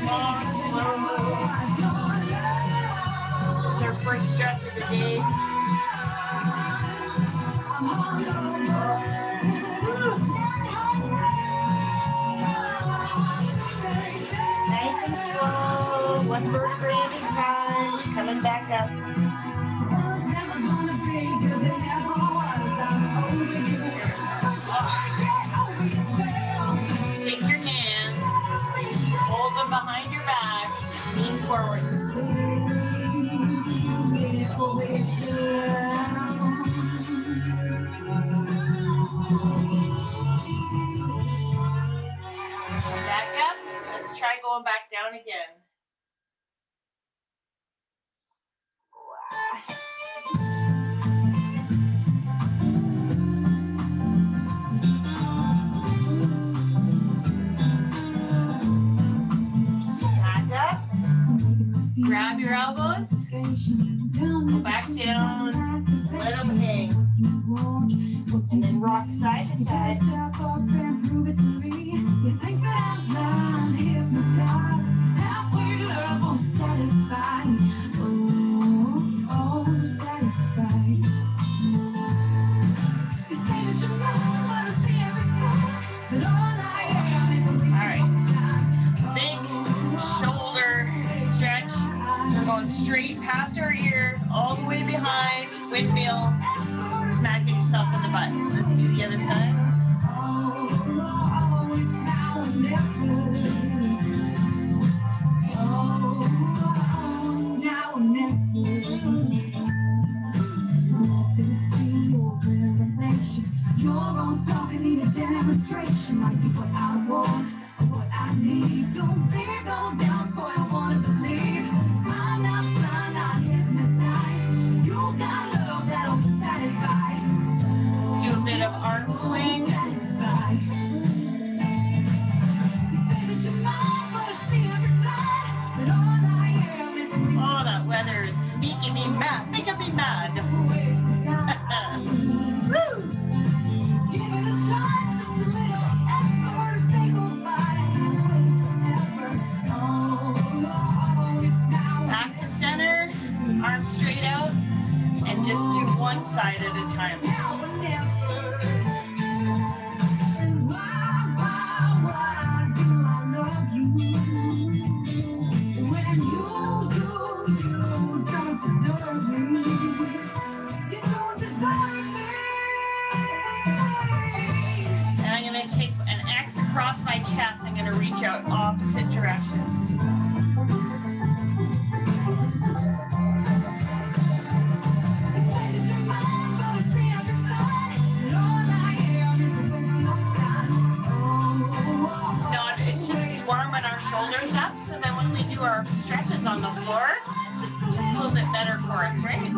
long, slow move. This is our first stretch of the day. Nice and slow, one vertebrae at a time, coming back up. Take your hands, hold them behind your back, lean forward. Back up. Let's try going back down again. Hands up. Grab your elbows. Go back down. Let them hang. And then rock side to side. Straight past our ear, all the way behind, windmill, smacking yourself in the butt. Let's do the other side. You're on top, I need a demonstration. Like what I want, what I need. Don't leave no doubts, boy, I wanna believe. I'm not blind, not hypnotized. You got love that'll satisfy. Let's do a bit of arm swing. Satisfied. You say that you're mine, but I see every side. But all I am is oh, that weather is making me mad. Making me mad. Woo! Give it a shot, just a little effort. Say goodbye. Back to center, arms straight out, and just do one side at a time. And I'm going to take an X across my chest. I'm going to reach out opposite directions. Shoulders up, so then when we do our stretches on the floor, it's just a little bit better for us, right?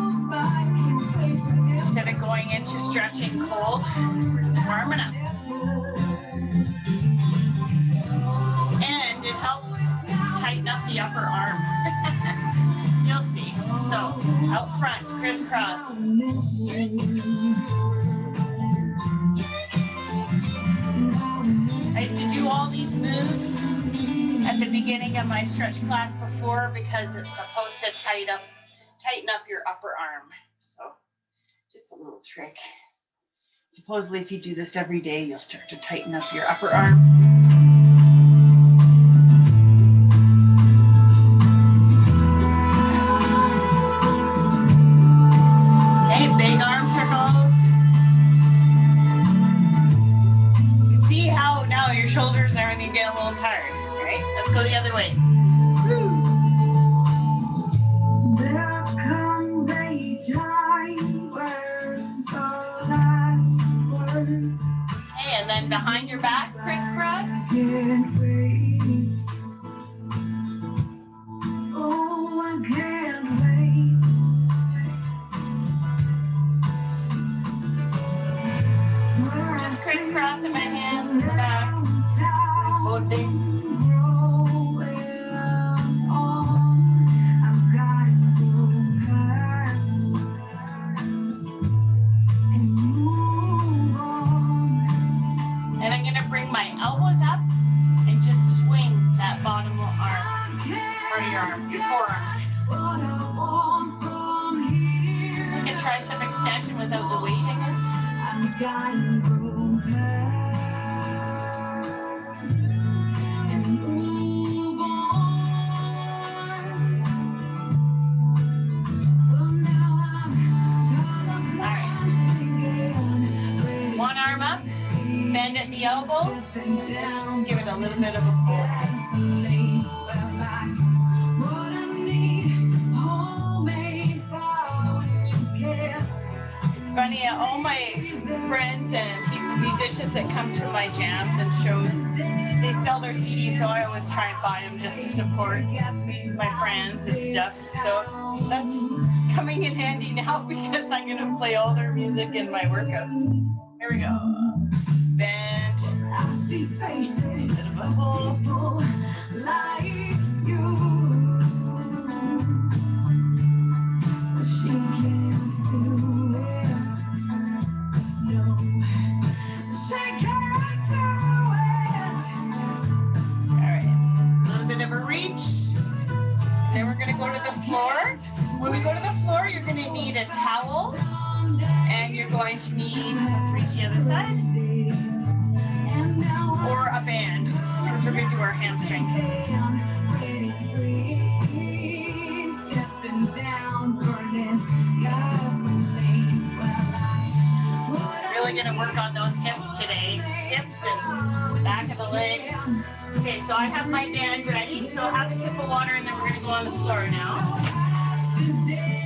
Instead of going into stretching cold, we're just warming up. And it helps tighten up the upper arm. You'll see. So, out front, crisscross. I used to do all these moves at the beginning of my stretch class before because it's supposed to tighten up your upper arm. So just a little trick. Supposedly if you do this every day, you'll start to tighten up your upper arm. Okay, big arm circles. You can see how now your shoulders and everything get a little tired. Let's go the other way. Woo. There comes a time where the last word. Okay, and then behind your back, crisscross. Can't wait. Oh, I can't wait. Just crisscrossing my hands in the back. Holding. And I'm going to bring my elbows up and just swing that bottom arm. and move on. Well, now I'm colorblind. One arm up, bend at the elbow. Just give it a little bit of a pull. It's funny, all my friends and people, musicians that come to my jams and shows, they sell their CDs, so I always try and buy them just to support my friends and stuff. So that's coming in handy now because I'm going to play all their music in my workouts. Here we go. Bend. A bit of a pull. Like you, she can't do it. No, she can't do it. All right, a little bit of a reach. Then we're gonna go to the floor. When we go to the floor, you're gonna need a towel, and you're going to need, let's reach the other side, or a band, because we're gonna do our hamstrings. Really gonna work on those hips today, hips and back of the leg. Okay, so I have my band ready, so have a sip of water and then we're gonna go on the floor now.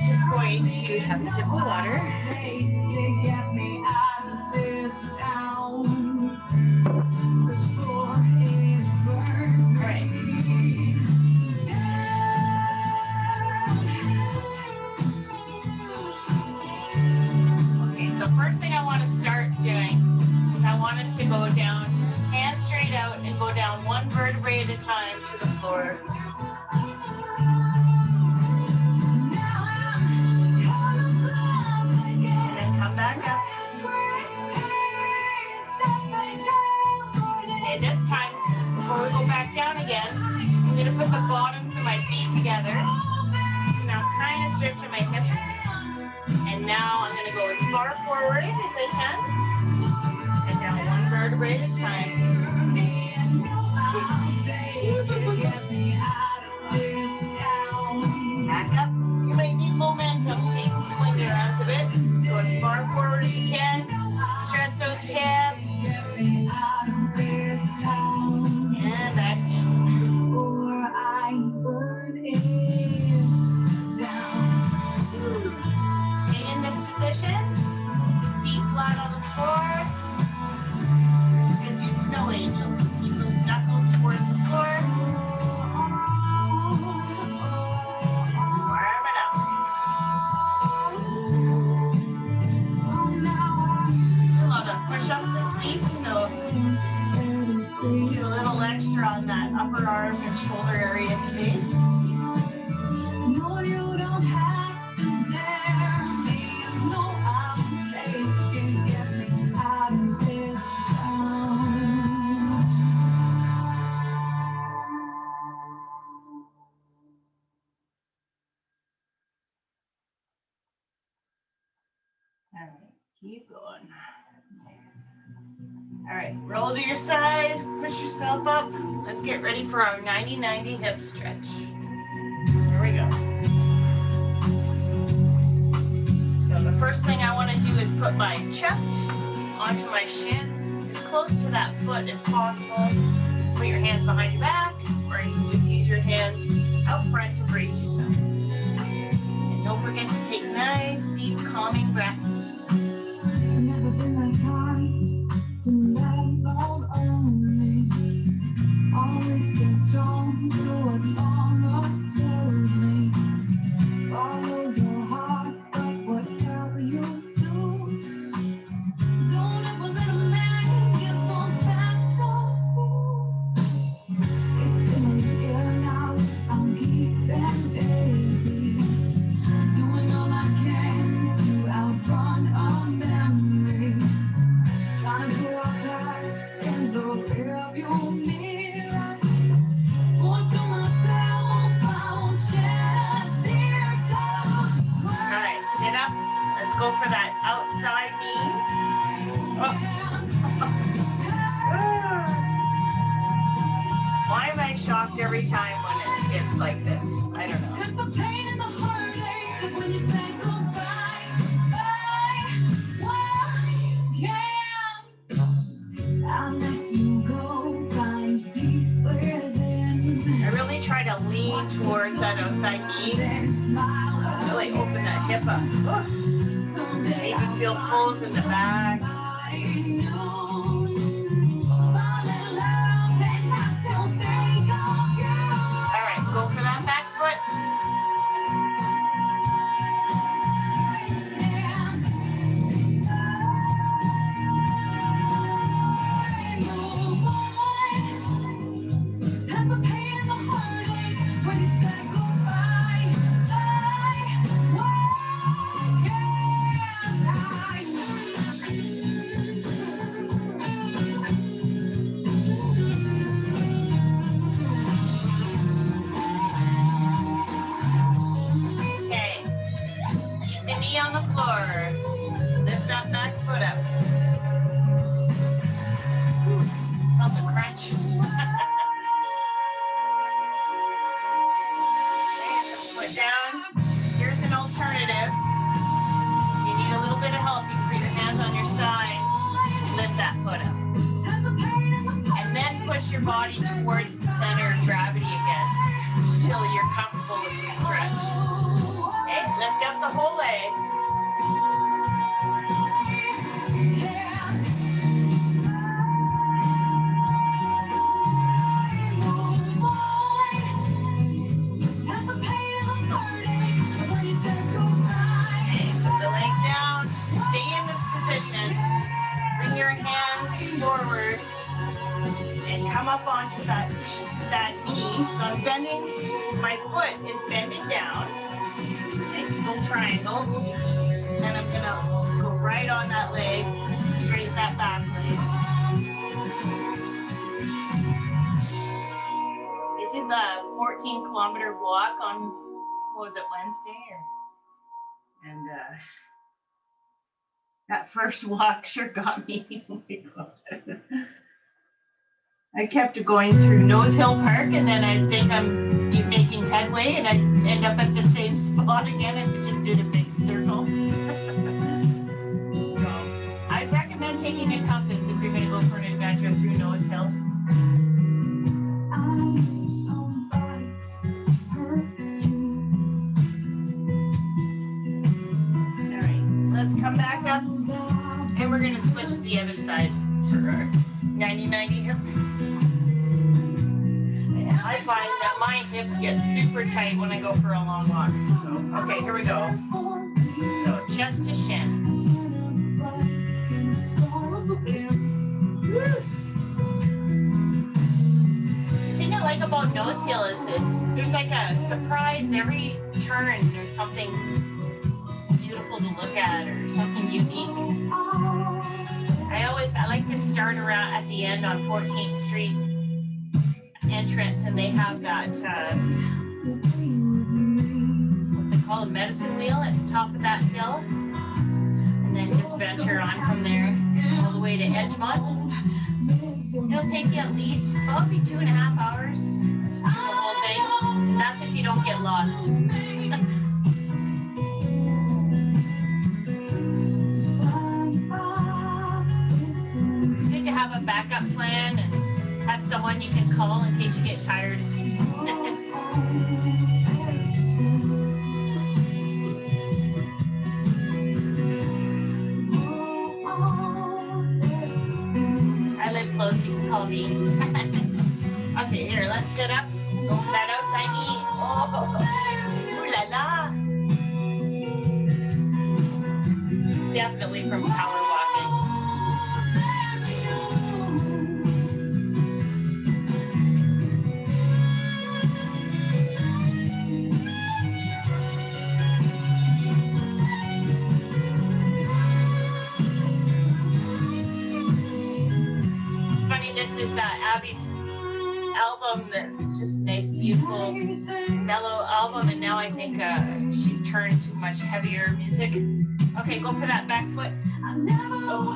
Just going to have a sip of water. Alright. Okay, so first thing I want to start doing is I want us to go down, hands straight out, and go down one vertebrae at a time to the floor. And then come back up. Okay, this time, before we go back down again, I'm going to put the bottoms of my feet together. Now kind of stretching my hip. And now I'm going to go as far forward as I can. And down one vertebrae at a time. Back up. You might need momentum so you can swing your arms a bit. Go as far forward as you can. Stretch those hips. And back in. Stay in this position. Feet flat on the floor. We're just going to do snow angels. So keep those knuckles towards the floor. And square it up. A lot of push-ups this week, so do a little extra on that upper arm and shoulder area today. No, you don't have to dare me. You know I'll take it. Get me out of this town. All right, keep going. Nice. All right, roll to your side, push yourself up. Let's get ready for our 90-90 hip stretch. Here we go. So the first thing I want to do is put my chest onto my shin, as close to that foot as possible. Put your hands behind your back, or you can just use your hands out front to brace yourself. And don't forget to take nice, deep, calming breaths. Never been that kind to let love only. Always been strong to what mama told me. Follow your heart, but whatever you do, don't ever let a man get so fast on you. It's been a year now, I'm keeping busy, doing all I can to outrun a memory. Trying to grow up past in the fear of your mirror. Swore to myself I won't shed a tear. All right, sit up. Let's go for that outside knee. every time when it gets like this. I don't know. It's the pain and the heartache when you say goodbye. Bye. Why? Yeah. I'll let you go. Find peace within. I really try to lean towards that outside knee. Just really open that hip up. Oh. Maybe feel pulls in the back. All right, go for that back foot. On the floor. Lift that back foot up. Felt the crunch. Put down. Here's an alternative. If you need a little bit of help, you can put your hands on your side and lift that foot up. And then push your body towards the center of gravity again until you're comfortable with the stretch. Okay, lift up the whole leg. Forward and come up onto that knee. So I'm bending, my foot is bending down. Nice little triangle. And I'm gonna go right on that leg, straight that back leg. I did the 14-kilometer walk on, what was it, Wednesday? And that first walk sure got me. Oh my God. I kept going through Nose Hill Park, and then I think I'm making headway, and I end up at the same spot again and just did a big circle. So I'd recommend taking a compass if you're going to go for an adventure through Nose Hill. All right, let's come back up. And we're going to switch to the other side to our 90-90 hip. I find that my hips get super tight when I go for a long walk. So, okay, here we go. So, chest to shin. The thing I like about Nose Hill is that there's like a surprise every turn. There's something beautiful to look at or something unique. I like to start around at the end on 14th Street entrance, and they have that what's it called, a medicine wheel at the top of that hill, and then just venture on from there all the way to Edgemont. It'll take you at least probably 2.5 hours to do the whole thing, and that's if you don't get lost. Have a backup plan and have someone you can call in case you get tired. I live close, you can call me. Okay, here, let's sit up. Go for that outside knee. Oh, ooh la la. Definitely from power walking. This is Abby's album that's just nice, beautiful, mellow album, and now I think she's turned to much heavier music. Okay, go for that back foot. Oh.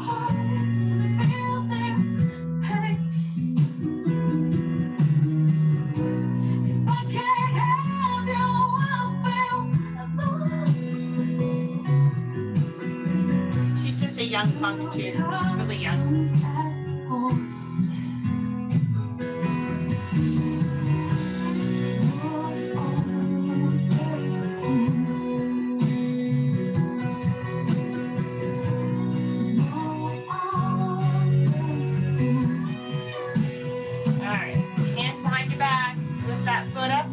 young monk too, just really young. All right, hands behind your back. Lift that foot up.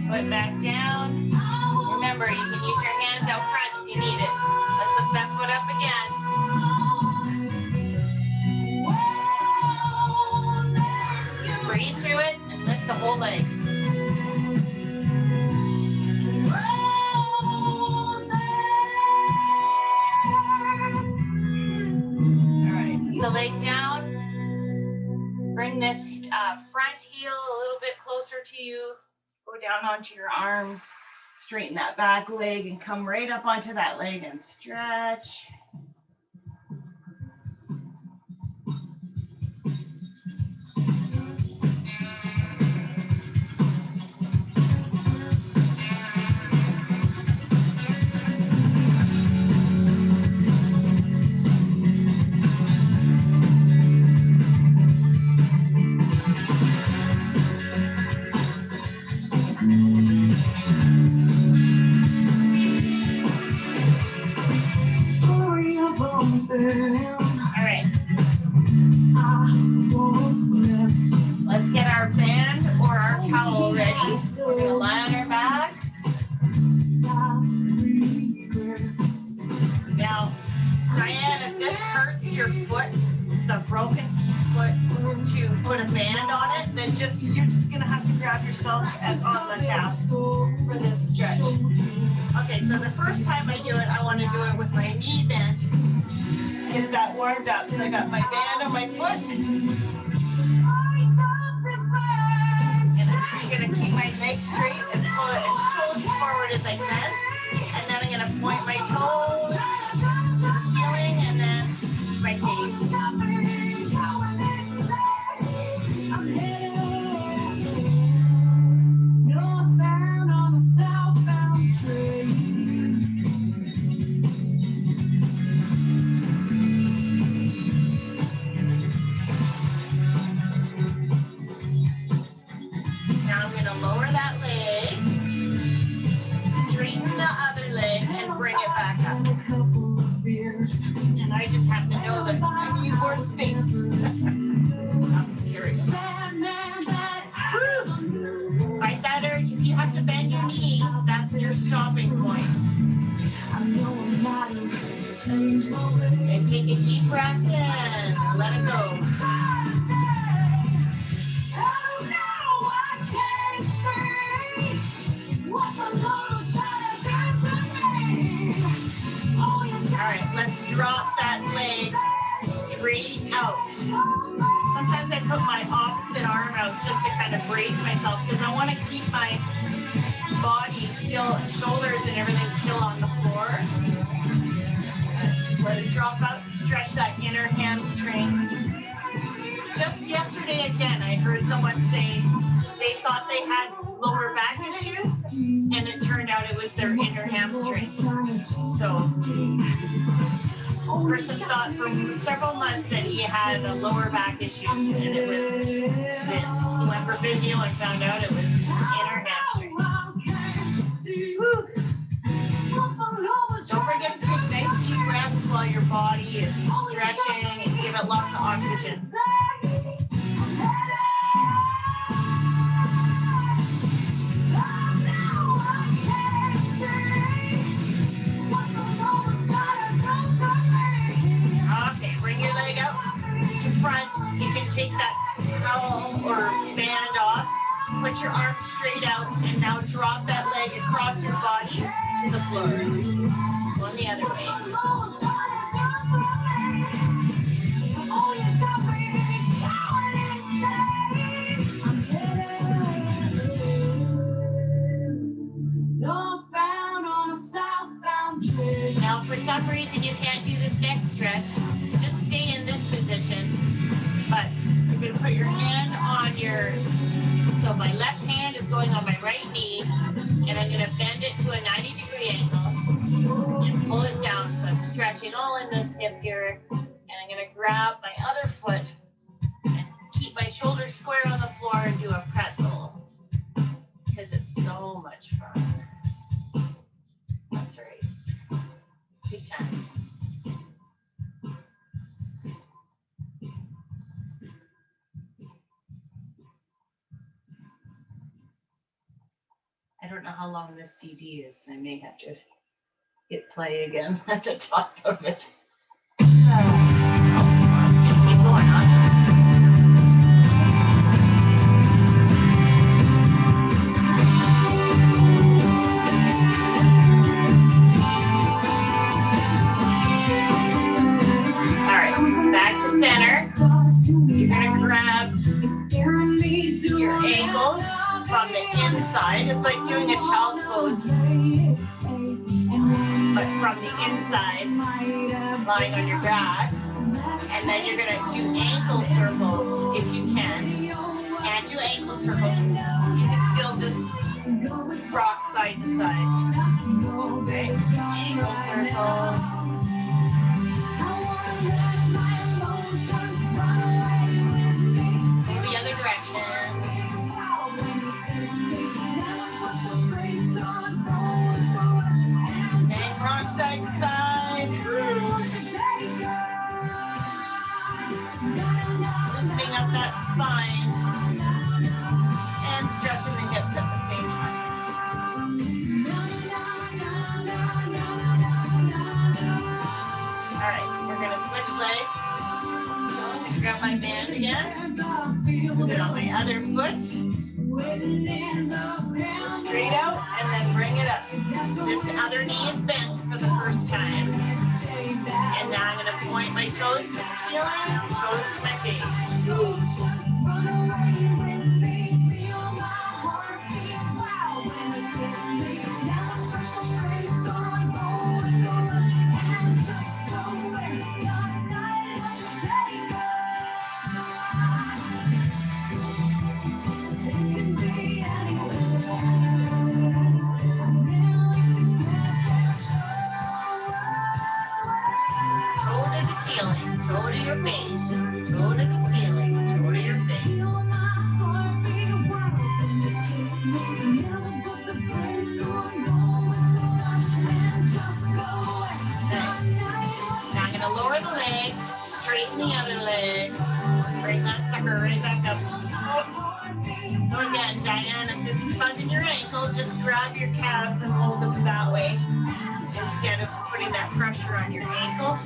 Foot back down. Remember, you can use your hands out front if you need it. Let's lift that foot up again. Breathe through it and lift the whole leg. All right, the leg down. Bring this front heel a little bit closer to you. Go down onto your arms. Straighten that back leg and come right up onto that leg and stretch. All right. Let's get our band or our towel ready. We're going to lie on our back. Now, Diane, if this hurts your foot, the broken foot, to put a band on it, then you're just going to have to grab yourself as on the calf for this stretch. Okay, so the first time I do it, I want to do it with my knee bent. Get that warmed up. So I got my band on my foot. And I'm going to keep my leg straight and pull it as close forward as I can. And then I'm going to point my toes to the ceiling and then my gaze. Northbound on a southbound train. Now I'm going to lower that leg, straighten the other leg, and bring it back up. And I just have to know that I need more space. Here we go. Fight that urge. If you have to bend your knee, that's your stopping point. And take a deep breath in. Let it go. All right, let's drop that leg straight out. Sometimes I put my opposite arm out just to kind of brace myself because I want to keep my body still, shoulders and everything still on the floor. Just let it drop out, stretch that inner hamstring. Just yesterday again, I heard someone say they thought they had lower back issues and it turned out it was their inner hamstring. So a person thought for several months that he had a lower back issues and it was this. He went for physio and found out it was inner hamstring. Whew. Don't forget to take nice deep breaths while your body is stretching and give it lots of oxygen. Okay, bring your leg up to front. You can take that towel or band off, put your arms straight out, and now drop that leg across your body to the floor. Going the other way. Now, for some reason you can't do this next stretch, just stay in this position. But you're going to put your hand on your, so my left hand is going on my right knee, and I'm going to bend it to a 90-degree angle and pull it down. So I'm stretching all in this hip here, and I'm going to grab my other foot and keep my shoulders square on the floor and do a pretzel, because it's so much fun. That's right. 2 times. I don't know how long this CD is. I may have to hit play again at the top of it. Oh, it's going to keep going, awesome. All right, back to center. You're going to grab your ankles from the inside. It's like doing a child pose, but from the inside, lying on your back. And then you're going to do ankle circles if you can. And do ankle circles. You can still just rock side to side. Okay, ankle circles. Go the other direction. And rock side to side. Loosening up that spine and stretching the hips at the same time. All right, we're going to switch legs. So I'm going to grab my band again. Put it on my other foot. Go straight out and then bring it up. This other knee is bent for the first time. And now I'm going to point my toes to the ceiling, toes to my face. Toe to the ceiling, toe to your face, toe to the ceiling, toe to your face. Now I'm going to lower the leg, straighten the other leg, bring that sucker right back up. So again, Diane, if this is bugging your ankle, just grab your calves and hold them that way instead of putting that pressure on your ankle.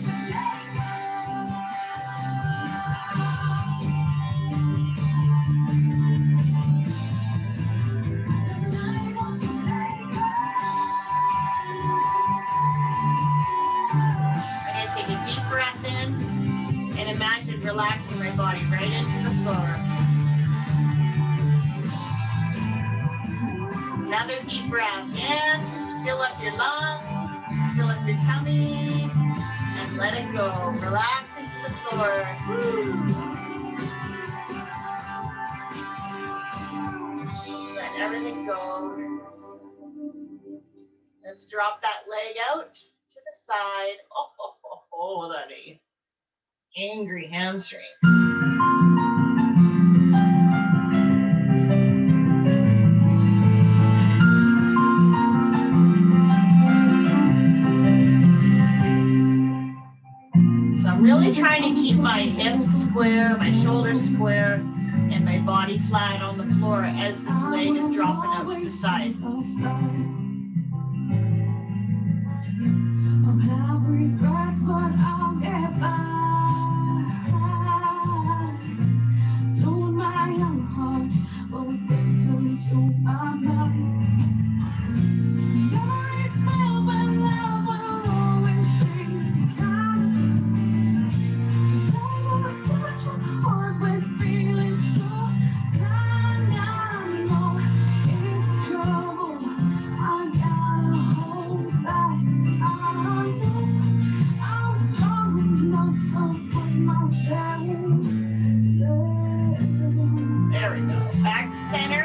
I'm going to take a deep breath in and imagine relaxing my body right into the floor. Another deep breath in, fill up your lungs, fill up your tummy, and let it go. Relax into the floor. Let everything go. Let's drop that leg out to the side. Oh, that angry hamstring. I'm really trying to keep my hips square, my shoulders square, and my body flat on the floor as this leg is dropping out to the side. I'll have regrets, but I'll get back. So in my young heart, will listen to my mind. Memories fail, but love will always be kind. There we go. Back to center.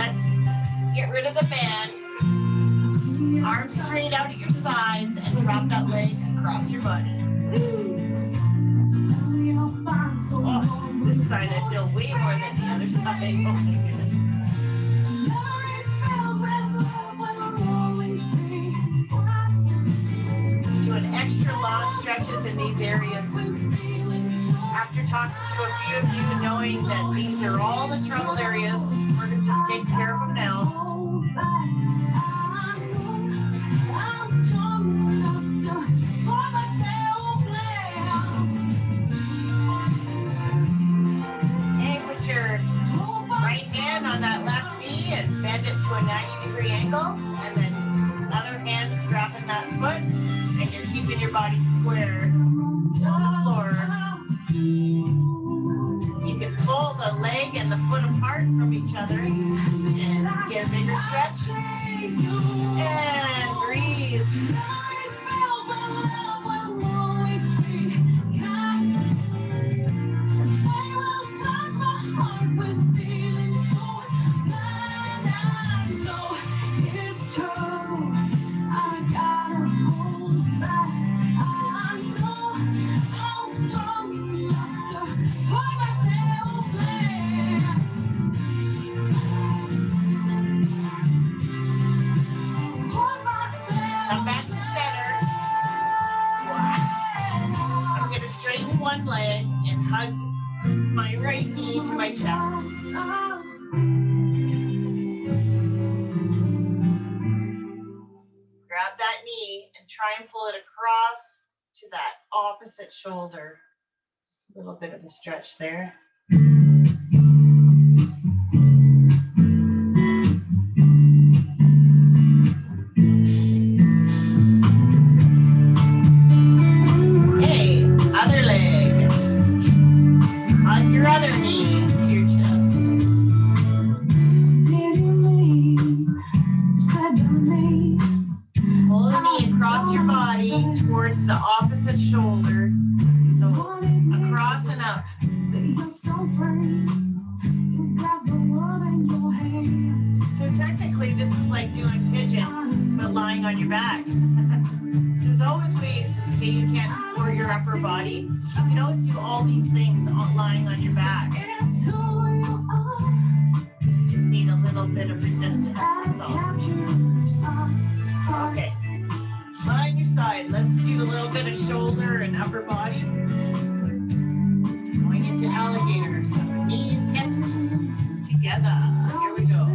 let's get rid of the band. Arms straight out at your sides and drop that leg across your body. Oh, this side I feel way more than the other side. Oh my goodness. Doing extra long stretches in these areas. After talking to a few of you, knowing that these are all the trouble areas, we're going to just take care of them now. Okay, put your right hand on that left knee and bend it to a 90-degree angle, and then other hand dropping that foot, and you're keeping your body square to the floor. You can pull the leg and the foot apart from each other and get a bigger stretch. And breathe. Come back to center. Wow. I'm going to straighten one leg and hug my right knee to my chest. Grab that knee and try and pull it across to that opposite shoulder. Just a little bit of a stretch there. Okay, other leg. Hug your other knee to your chest. Pull the knee across your body towards the opposite shoulder. So across and up. So technically this is like doing pigeon, but lying on your back. So there's always ways to say you can't support your upper body. You can always do all these things lying on your back. Just need a little bit of resistance, that's all. Okay, on your side, let's do a little bit of shoulder and upper body. Going into alligator, so knees, hips together. Here we go.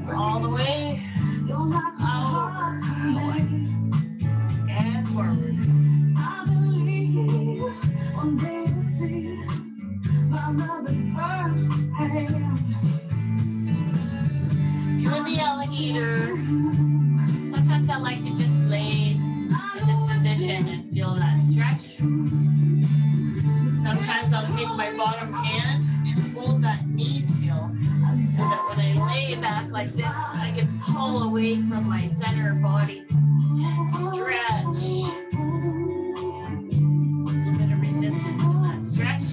So all the way, over, and forward. Doing the alligator. Sometimes I like to just lay in this position and feel that stretch. Sometimes I'll take my bottom hand and hold that knee still so that when I lay back like this, I can pull away from my center body and stretch. A little bit of resistance in that stretch.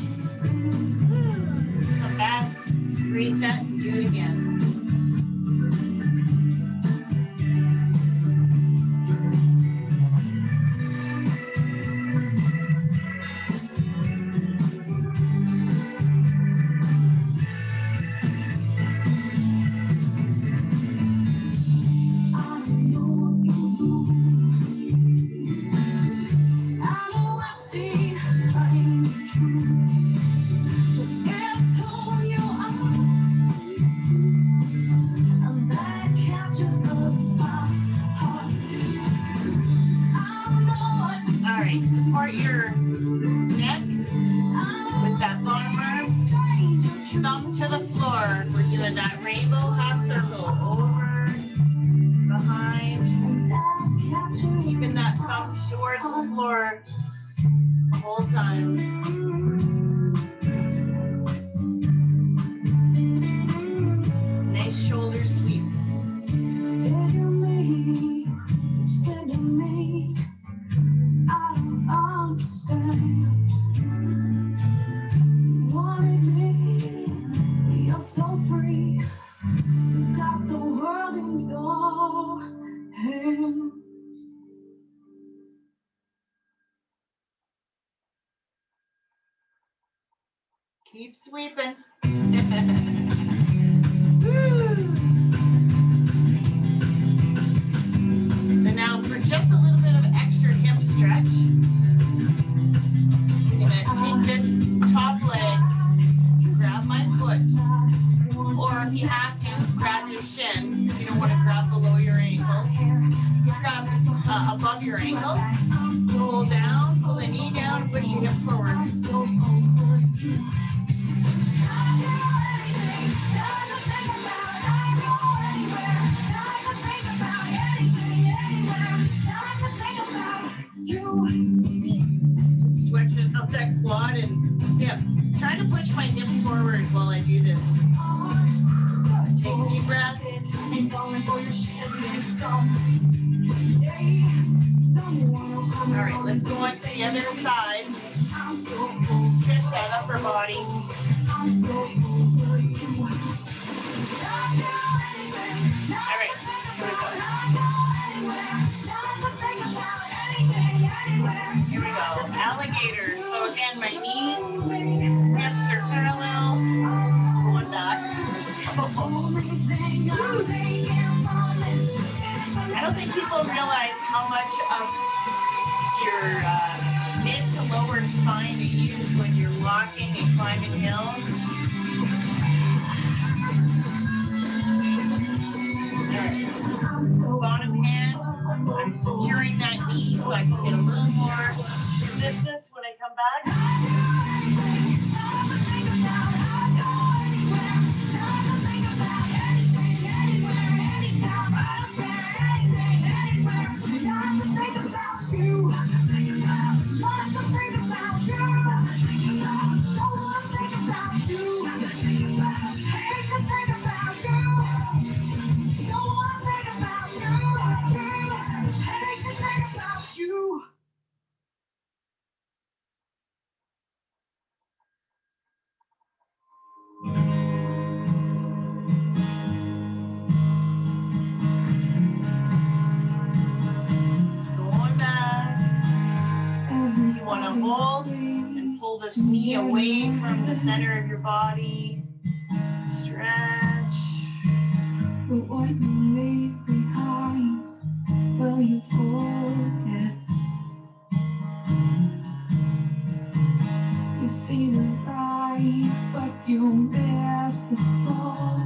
Come back, reset, and do it again. Support your neck with that bottom arm. Thumb to the floor. We're doing that rainbow half circle over, behind. Keeping that thumb towards the floor the whole time. Nice shoulder sweep. So free. Keep sweeping. So now for just a little bit of extra hip stretch, I'm gonna take this top leg, grab my foot, or if you have to, grab your shin. If you don't want to grab below your ankle, grab above your ankle, pull down, pull the knee down, push your hip forward. Stretch it up that quad and hip. Try to push my hip forward while I do this. Take a deep breath. All right, let's go on to the other side. Stretch that upper body. All right, here we go. Here we go, alligator. So again, my knees, hips are parallel, going back. I don't think people realize how much of your mid to lower spine you use when you're walking and climbing hills. Bottom hand, I'm securing that knee so I can get a little more resistance when I come back. Hold and pull this knee away from the center of your body. Stretch. But what you leave behind, will you forget? You see the rise, but you miss the fall.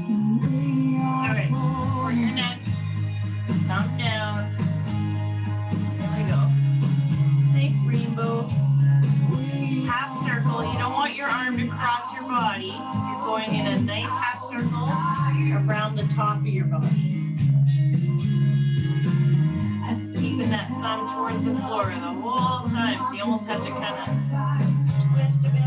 And we are all right, support your neck. Thumb down. Rainbow. Half circle. You don't want your arm to cross your body. You're going in a nice half circle around the top of your body. Keeping that thumb towards the floor the whole time. So you almost have to kind of twist a bit.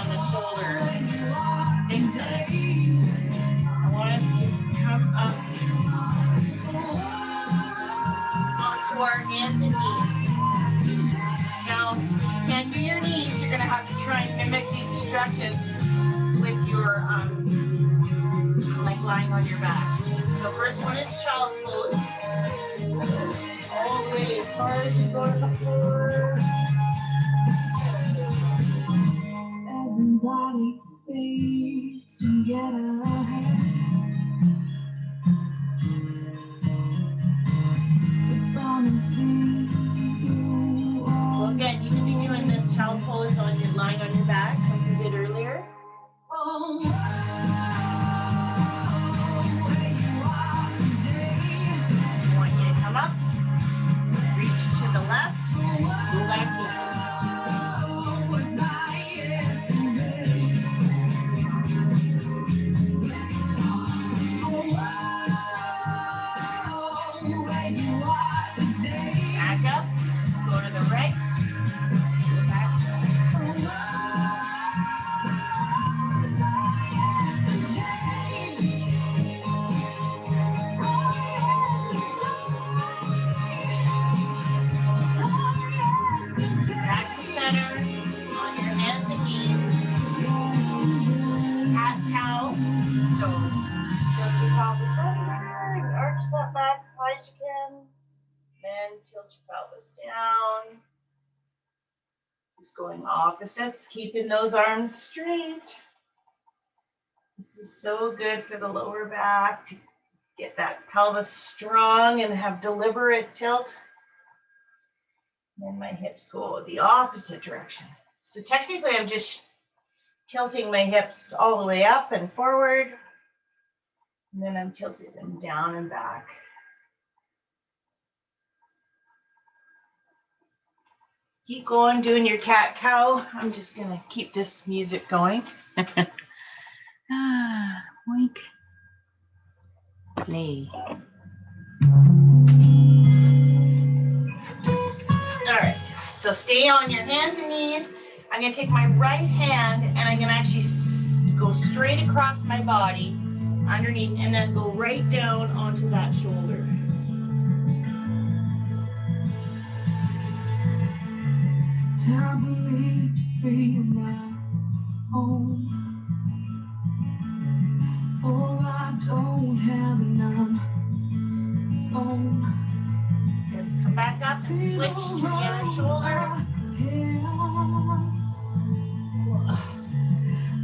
On the shoulder. Big time. I want us to come up onto our hands and knees. Now, if you can't do your knees, you're going to have to try and mimic these stretches with your, like lying on your back. So first one is child's pose. All the way as far as you go to the floor. face and get ahead. If honestly you are. So again, you can be doing this child pose on your lying on your back like you did earlier. Oh, where you are today. I want you to come up, reach to the left, go back down. Was my yesterday. Where you are today. Back up, go to the right, go back down. Back to center, on your hands and knees. Cat cow. So tilt your pelvis under, arch that back as high as you can. Then tilt your pelvis down. Just going opposites, keeping those arms straight. This is so good for the lower back to get that pelvis strong and have deliberate tilt. Then my hips go the opposite direction. So technically I'm just tilting my hips all the way up and forward. And then I'm tilting them down and back. Keep going, doing your cat cow. I'm just gonna keep this music going. Wink. Play. All right, so stay on your hands and knees. I'm gonna take my right hand and I'm gonna actually go straight across my body underneath and then go right down onto that shoulder. Time for me to feel my home. Oh, I don't have enough home. Let's come back up and switch to the other shoulder.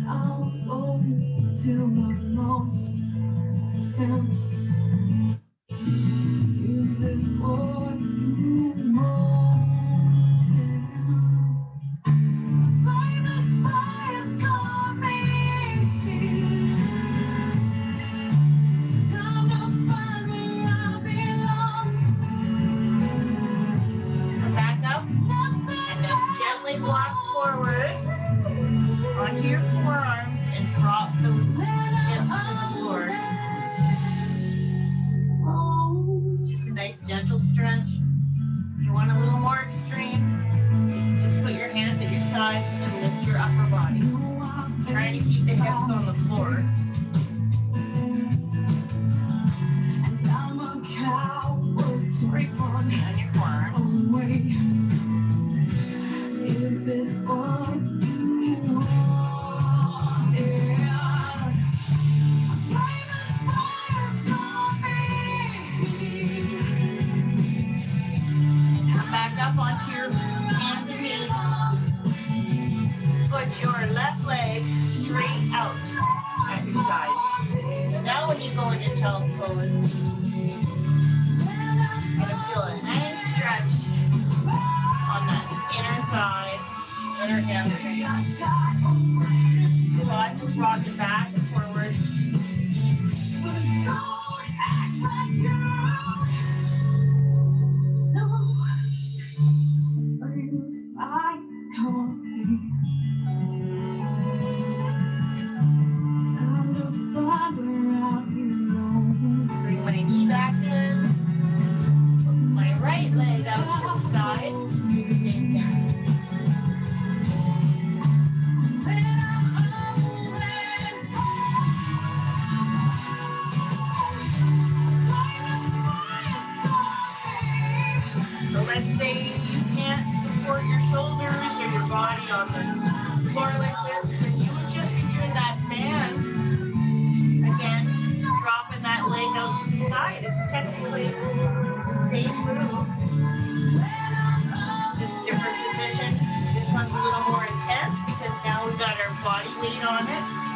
I'll go till my lost sense. Is this what you want? Famous fires coming. Time to find where I belong. Come back up and then gently walk forward onto your forearms and drop those hips to the floor. Just a nice gentle stretch. If you want a little more extreme, you can just put your hands at your sides and lift your upper body. Trying to keep the hips on the floor. Stay on your forearms. Is this what you want? Yeah. Famous fires coming. Come back up onto your hands and knees. Put your left leg straight out at your side. So now when you go into child pose, you're going to feel a nice stretch on that inner thigh, inner hamstring. So I'm just rocking back and forward. Bring my knee back in. Put my right leg out to the side. Do the same thing. So let's say you can't support your shoulders or your body on the floor like this, then you would just be doing that band. Again, dropping that leg out to the side. It's technically the same move. Just different position. This one's a little more intense because now we've got our body weight on it.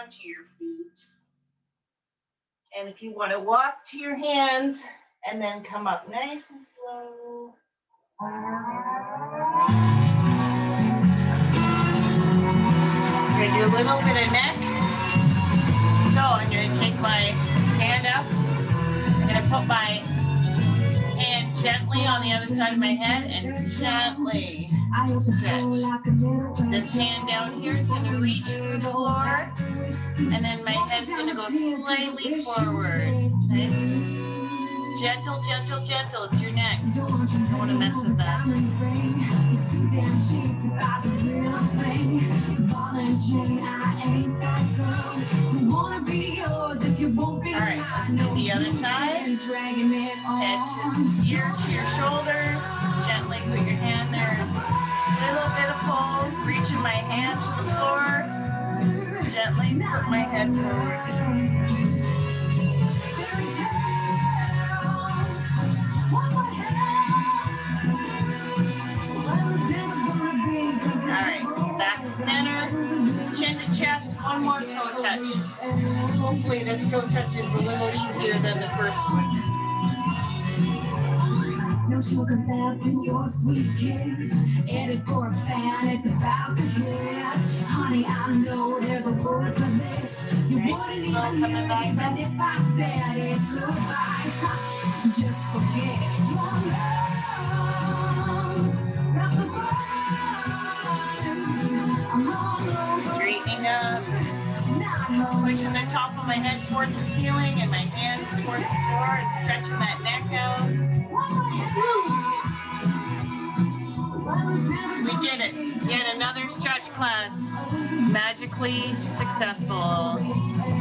onto your feet. And if you want to walk to your hands and then come up nice and slow. We're going to do a little bit of neck. So I'm going to take my hand up. I'm going to put my hand gently on the other side of my head and gently stretch. This hand down here is going to reach for the floor, and then my head's going to go slightly forward. Nice. Gentle, gentle, gentle. It's your neck. Don't want to mess with that. Alright, let's do the other side. Head to ear to your shoulder. Gently put your hand there. A little bit of pull. Reaching my hand to the floor. Gently put my head forward. Alright, back to center. Chin to chest. One more toe touch. Hopefully this toe touch is a little easier than the first one. No sugar left in your sweet kiss. Headed for a fan, it's about to hit. Honey, I know there's a word for this. You wouldn't even hear it, even if I said it goodbye. Just forget your love. That's the burn. Straightening up. Pushing the top of my head towards the ceiling and my hands towards the floor and stretching that neck out. We did it. Yet another stretch class. Magically successful.